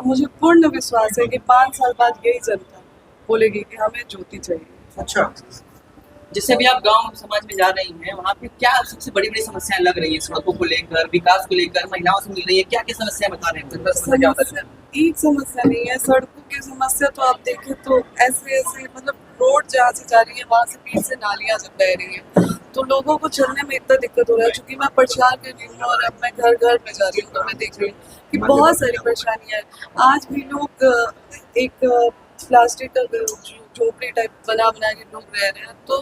और मुझे पूर्ण विश्वास है कि 5 साल बाद यही जनता बोलेगी कि हमें ज्योति चाहिए। अच्छा, जैसे भी आप गांव समाज में जा रही हैं, वहाँ पे क्या सबसे बड़ी बड़ी समस्याएं लग रही हैं? सड़कों को लेकर, विकास को लेकर, महिलाओं से मिल रही है, क्या क्या समस्याएं बता रहे हैं? समस्या एक समस्या नहीं है, सड़कों की समस्या तो आप देखें तो ऐसे ऐसे मतलब रोड जहाँ से जा रही है वहाँ से बीच से नालियाँ जब बह रही है तो लोगों को चलने में इतना दिक्कत हो रहा है। क्योंकि मैं प्रचार कर रही हूँ और अब मैं घर घर में जा रही हूँ तो मैं देख रही हूँ कि बहुत सारी परेशानियां हैं। आज भी लोग एक प्लास्टिक का झोपड़ी टाइप बना बना के लोग रह रहे हैं। तो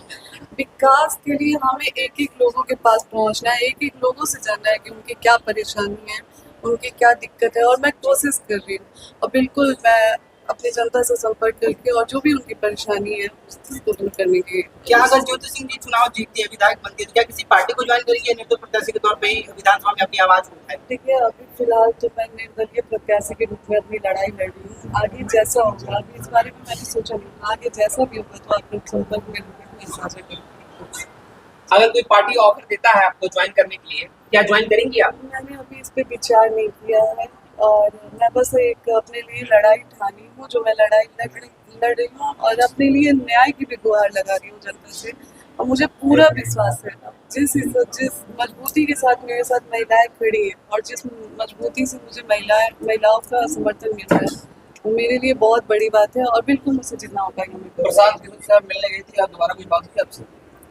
विकास के लिए हमें एक एक लोगों के पास पहुंचना है, एक एक लोगों से जानना है कि उनकी क्या परेशानी है, उनकी क्या दिक्कत है। और मैं कोशिश कर रही हूँ और बिल्कुल मैं अपनी जनता से संपर्क करके और जो भी उनकी परेशानी है उसको दूर करने की। क्या अगर ज्योति सिंह जी चुनाव जीतती है, विधायक बनती है, तो क्या किसी पार्टी को ज्वाइन करेंगे? निर्दलीय प्रत्याशी के तौर पे ही विधानसभा में अपनी आवाज उठाए? देखिए, अभी फिलहाल तो मैं निर्दलीय प्रत्याशी के रूप में अपनी लड़ाई लड़ रही हूँ। आगे जैसा होगा, अभी इस बारे में मैंने सोचा नहीं, आगे जैसा भी होगा तो आप लोग संपर्क में रहेंगे, मैं साझा करूँगी। अगर कोई पार्टी ऑफर देता है आपको ज्वाइन करने के लिए, क्या ज्वाइन करेंगी आप? मैंने अभी इस पे विचार नहीं किया है और मैं बस एक अपने लिए लड़ाई ठानी हूँ, जो मैं लड़ाई लड़ रही हूँ और अपने लिए न्याय की भी गुहार लगा रही हूँ जनता से। और मुझे पूरा विश्वास है जिस मजबूती के साथ मेरे साथ महिलाएं खड़ी हैं और जिस मजबूती से मुझे महिलाओं का समर्थन मिल रहा है वो मेरे लिए बहुत बड़ी बात है और बिल्कुल मुझसे जितना हो पाएगा मैं करूँगी। प्रशांत किशोर साहब मिलने गई थी, आप दोबारा कोई बात हुई आपसे?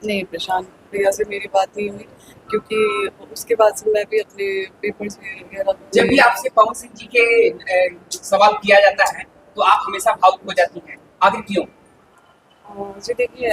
नहीं, प्रशांत भैया से मेरी बात नहीं हुई क्योंकि उसके बाद से मैं भी अपने पेपर्स वगैरह जब भी आपसे पवन सिंह जी के सवाल किया जाता है तो आप हमेशा भावुक हो जाती हैं, आखिर क्यों? जी देखिए,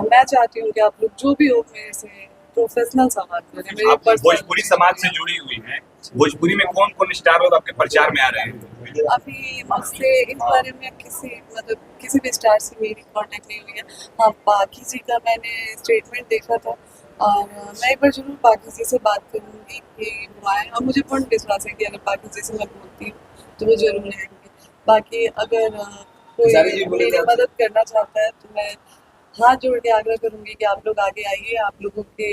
मैं चाहती हूँ कि आप लोग जो भी हो मेरे से प्रोफेशनल सवाल करें। मेरे आप भोजपुरी समाज से जुड़ी हुई हैं, भोजपुरी में कौन कौन स्टार लोग आपके प्रचार में आ रहे हैं? अभी मुझसे इस बारे में किसी भी स्टार से मेरी कांटेक्ट नहीं हुई है। हाँ, पाखी जी का मैंने स्टेटमेंट देखा था और मैं एक बार जरूर पाखी जी से बात करूँगी कि वो आए और मुझे पूर्ण विश्वास है कि अगर पाखी जी से मैं बोलती हूँ तो वो जरूर आएंगे। बाकी अगर कोई मेरी मदद करना चाहता है तो मैं हाथ जोड़ के आग्रह करूंगी कि आप लोग आगे आइए। आप लोगों के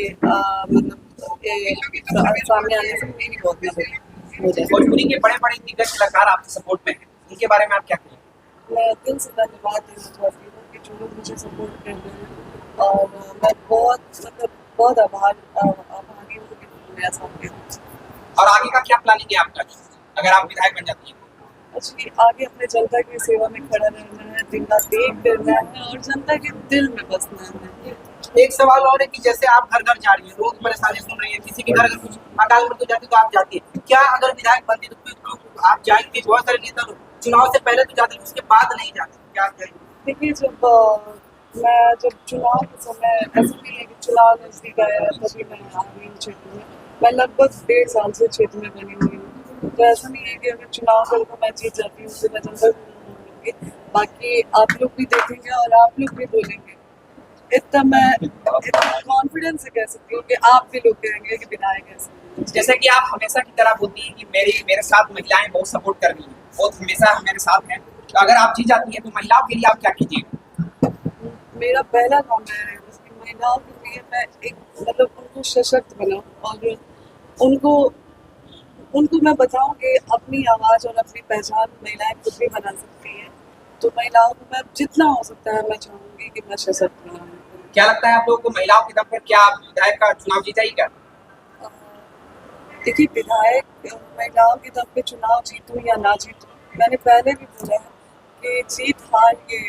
सामने आने से मेरी बहुत मदद हो जाए। भोजपुरी के बड़े बड़े दिग्गज कलाकार आपके सपोर्ट में हैं, उनके बारे में आप क्या कहेंगे? मैं दिल से धन्यवाद देना चाहती हूँ कि जो लोग मुझे सपोर्ट कर रहे हैं और मैं बहुत आभारी हूँ कि मेरा साथ दे रहे हैं। और आगे का क्या प्लानिंग है आपका, अगर आप विधायक बन जाती हैं? एक्चुअली आगे अपने जनता की सेवा में खड़ा रहना है, दिन रात एक करना है और जनता के दिल में बसना है। एक सवाल और है कि जैसे आप घर घर जा रही हैं, रोज परेशानी सुन रही हैं, किसी के घर अगर कुछ अकाल मृत्यु जाती तो आप जाती है, क्या अगर विधायक बनती तो आप जाएंगे? बहुत सारे नेता चुनाव से पहले तो जाते, उसके बाद नहीं जाते, क्या कहेंगे? देखिए, जब चुनाव के समय ऐसा नहीं है कि चुनाव नजदीक आया तभी मैं आ रही हूँ क्षेत्र में। मैं लगभग 1.5 साल से क्षेत्र में बनी हुई हूँ, तो ऐसा नहीं है कि अगर चुनाव कल को मैं जीत जाती हूँ तो मैं जनता को बोलूँगी। बाकी आप लोग भी देखेंगे और आप लोग भी बोलेंगे। मैं कॉन्फिडेंस से कह सकती हूँ कि आप भी लोग कहेंगे कि विधायक ऐसे। जैसे कि आप हमेशा की तरह बोलती हैं कि मेरे साथ महिलाएं बहुत सपोर्ट कर रही हैं, बहुत हमेशा मेरे साथ हैं, तो अगर आप जीत जाती हैं तो महिलाओं के लिए आप क्या कीजिएगा? मेरा पहला काम है उसकी महिलाओं के लिए मैं एक उनको सशक्त बनाऊँ और उनको मैं बताऊँ कि अपनी आवाज़ और अपनी पहचान महिलाएं खुद भी बना सकती हैं। तो महिलाओं को मैं जितना हो सकता है मैं चाहूँगी कि मैं सशक्त बनाऊँ। क्या लगता है आप लोगों को महिलाओं के दम पर क्या विधायक का चुनाव जीता ही क्या? देखिए, विधायक महिलाओं के दम पे चुनाव जीतूं या ना जीतूं, मैंने पहले भी बोला है कि जीत हार ये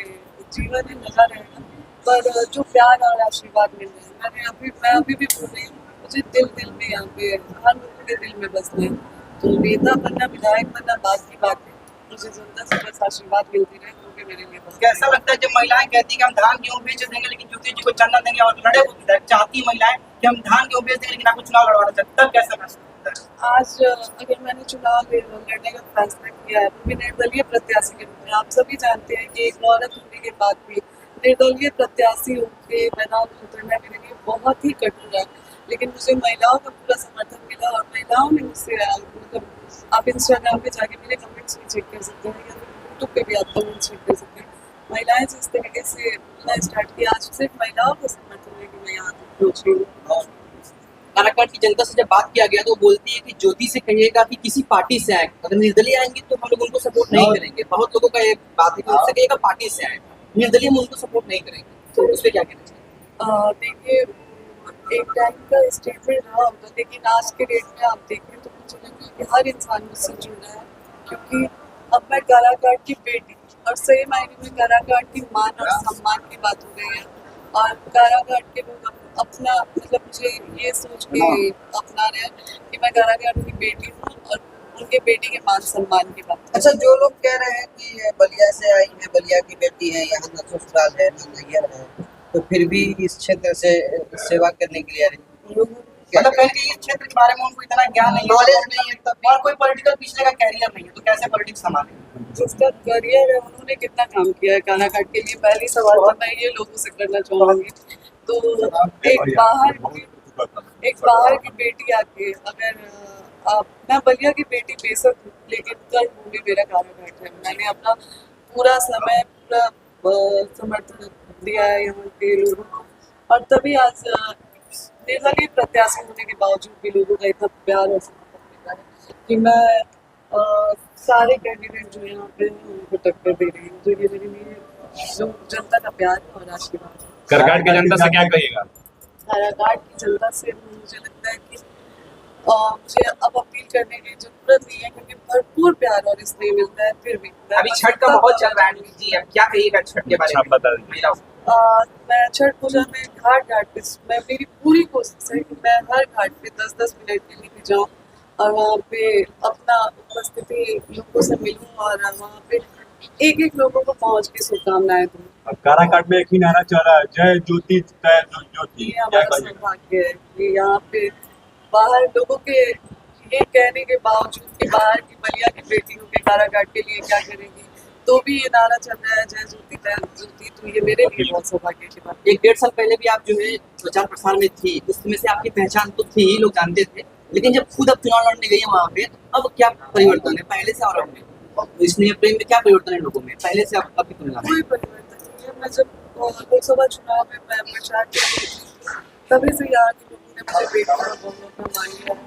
जीवन में लगा रहेगा, पर जो प्यार और आशीर्वाद मिल रहा है मैं अभी भी बोल रही हूँ, मुझे दिल में यहाँ पे हर लोगों के दिल में बसना है। तो नेता बनना, विधायक बनना बात की बात है, मुझे जनता से बस आशीर्वाद मिलती रहे क्योंकि मेरे लिए बस। कैसा लगता है जब महिलाएं कहती कि हम धान गेहूँ बेच देंगे लेकिन ज्योति जी को चलना देंगे और लड़े वो विधायक? चाहती महिलाएं कि हम धान गेहूँ बेच देंगे लेकिन आपको चुनाव लड़वाना चाहते, तब कैसा महसूस होता है? आज अगर मैंने चुनाव लड़ने का फैसला किया है तो मैं निर्दलीय प्रत्याशी के रूप में, आप सभी जानते हैं कि एक औरत होने के बाद भी निर्दलीय प्रत्याशी होकर मैदान में उतरना मेरे लिए बहुत ही कठिन है। लेकिन मुझे महिलाओं का पूरा समर्थन मिला और महिलाओं ने मुझसे आप इंस्टाग्राम पे जाके मेरे कमेंट्स भी चेक कर सकते हैं या फिर यूट्यूब पे भी आप कमेंट्स चेक कर सकते हैं। महिलाएं जिस तरीके से बोलना स्टार्ट किया, आज सिर्फ महिलाओं का समर्थन है कि मैं यहाँ तक पहुँच रही हूँ। काराकाट की जनता से जब बात किया गया तो वो बोलती है कि ज्योति से कहिएगा कि किसी पार्टी से आए, अगर निर्दलीय आएंगे तो हम लोग उनको सपोर्ट नहीं करेंगे। बहुत लोगों का ये बात है कि उससे कहिएगा पार्टी से आए, निर्दलीय हम उनको सपोर्ट नहीं करेंगे। तो उस पर क्या कहना चाहिए? देखिए, एक टाइम का स्टेटमेंट रहा होगा, लेकिन आज के डेट में आप देखें तो मुझे लगता है कि हर इंसान मुझसे जुड़ रहा है, क्योंकि अब मैं काराकाट की बेटी और सही मायने में काराकाट की मान और सम्मान की बात हो गई है। और काराकाट के लोग अपना मतलब मुझे ये सोच के अपना रहे हैं कि मैं काराकाट की बेटी हूँ और उनके बेटी के मान सम्मान की बात। अच्छा, जो लोग कह रहे हैं कि ये बलिया से आई है, बलिया की बेटी है, यहाँ न ससुराल है न नैहर है, तो फिर भी इस क्षेत्र से सेवा करने के लिए आ रही है। मतलब कहीं कि इस क्षेत्र के बारे में उनको इतना ज्ञान नहीं है, नॉलेज नहीं है, तब और कोई पॉलिटिकल पिछले का कैरियर नहीं है, तो कैसे पॉलिटिक्स संभालेंगे? जिसका करियर है उन्होंने कितना काम किया है काराकाट के लिए, पहली सवाल तो मैं ये लोगों से करना चाहूँगी। तो एक बाहर की बेटी आके अगर मैं बलिया की बेटी बेशक हूँ, लेकिन कर्मभूमि मेरा काराकाट है। मैंने अपना पूरा समय पूरा समर्थन दिया है यहाँ के लोगों को, और तभी आज निर्दलीय प्रत्याशी होने के बावजूद भी लोगों का इतना प्यार और समर्थन मिला है कि मैं सारे कैंडिडेट जो यहाँ पे हैं उनको टक्कर दे रही हूँ। तो ये मेरे लिए जो जनता का प्यार है और आशीर्वाद है। करकाट की जनता से क्या कहिएगा? काराकाट की जनता से मुझे लगता है कि मुझे अब अपील करने की जरूरत नहीं है, क्योंकि भरपूर प्यार और स्नेह मिलता है। फिर भी अभी छठ का माहौल चल रहा है जी, अब क्या कहिएगा छठ के बारे में? बता दीजिए। मैं छठ पूजा में घाट पे मैं मेरी पूरी कोशिश है कि मैं हर घाट पे 10-10 मिनट के लिए भी जाऊँ और वहाँ पे अपना उपस्थिति लोगों से मिलूँ और वहाँ पे एक लोगों को पहुँच के शुभकामनाएं दूँ। अब काराकाट में एक ही नारा चल रहा है, जय ज्योति जय ज्योति। ये क्या हमारा कहिएगा? सौभाग्य है कि यहाँ पे बाहर लोगों के ये कहने के बावजूद कि बाहर की बलिया की बेटी होकर काराकाट के लिए क्या करेगी, तो भी ये नारा चल रहा है जय ज्योति जय ज्योति। तो ये मेरे लिए बहुत सौभाग्य की बात है। 1-1.5 साल पहले भी आप जो है प्रचार प्रसार में थी, उसमें से आपकी पहचान तो थी ही, लोग जानते थे, लेकिन जब खुद अब चुनाव लड़ने गई है वहाँ पे, तो अब क्या परिवर्तन है पहले से और अब में? तो स्नेह प्रेम में क्या परिवर्तन है लोगों में पहले से अब की तुलना में? कोई परिवर्तन नहीं है। मैं जब लोकसभा चुनाव में मैं प्रचार कर रही थी, तभी से यहाँ के लोगों ने मुझे बेटी और बहुओं का मान लिया है।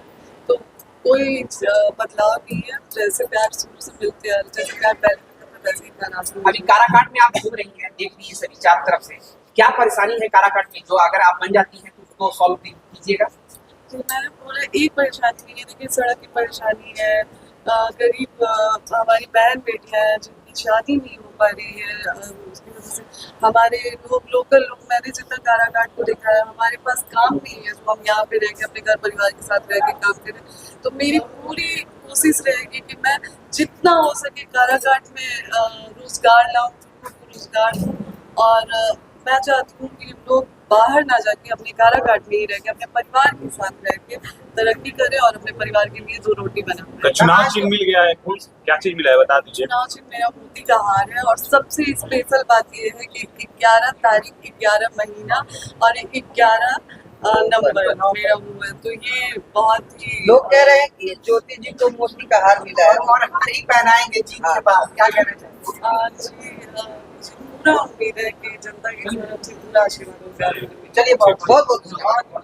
तो कोई बदलाव नहीं है, जैसे प्यार शुरू से मिलते हैं, जैसे प्यार पहले वैसे ही प्यार आज भी। अभी काराकाट में आप घूम रही हैं, देख रही है सभी चारों तरफ से, क्या परेशानी है काराकाट में जो अगर आप बन जाती हैं तो उसको सॉल्व कीजिएगा? तो मैंने बोला एक परेशानी नहीं है, देखिए सड़क की परेशानी है, गरीब हमारी बहन बेटियां हैं जिनकी शादी नहीं हो पा रही है, उसकी वजह से हमारे लोकल लोग, मैंने जितना काराकाट को देखा है, हमारे पास काम नहीं है जो हम यहाँ पे रह के अपने घर परिवार के साथ रह के काम करें। तो मेरी पूरी कोशिश रहेगी कि मैं जितना हो सके काराकाट में रोजगार लाऊं, रोजगार दूं, और मैं चाहती हूँ कि लोग बाहर ना जाके अपने काराकाट में ही रह के अपने परिवार के साथ रह के तरक्की करें और अपने परिवार के लिए 2 रोटी बनाएं। तो चुनाव चिन्ह मिल गया है, कौन क्या चीज मिला है बता दीजिए। चुनाव चिन्ह मेरा मोती का हार है, और सबसे स्पेशल बात यह है कि 11 तारीख 11 महीना और 11 नंबर मेरा हुआ है। तो ये बहुत ही लोग कह रहे हैं कि ज्योति जी को मोती का हार मिला है और हार ही पहनाएंगे जीत के बाद, क्या कहना चाहिए? पूरा उम्मीद है कि जनता की तरफ से पूरा आशीर्वाद होगा। चलिए बहुत बहुत धन्यवाद।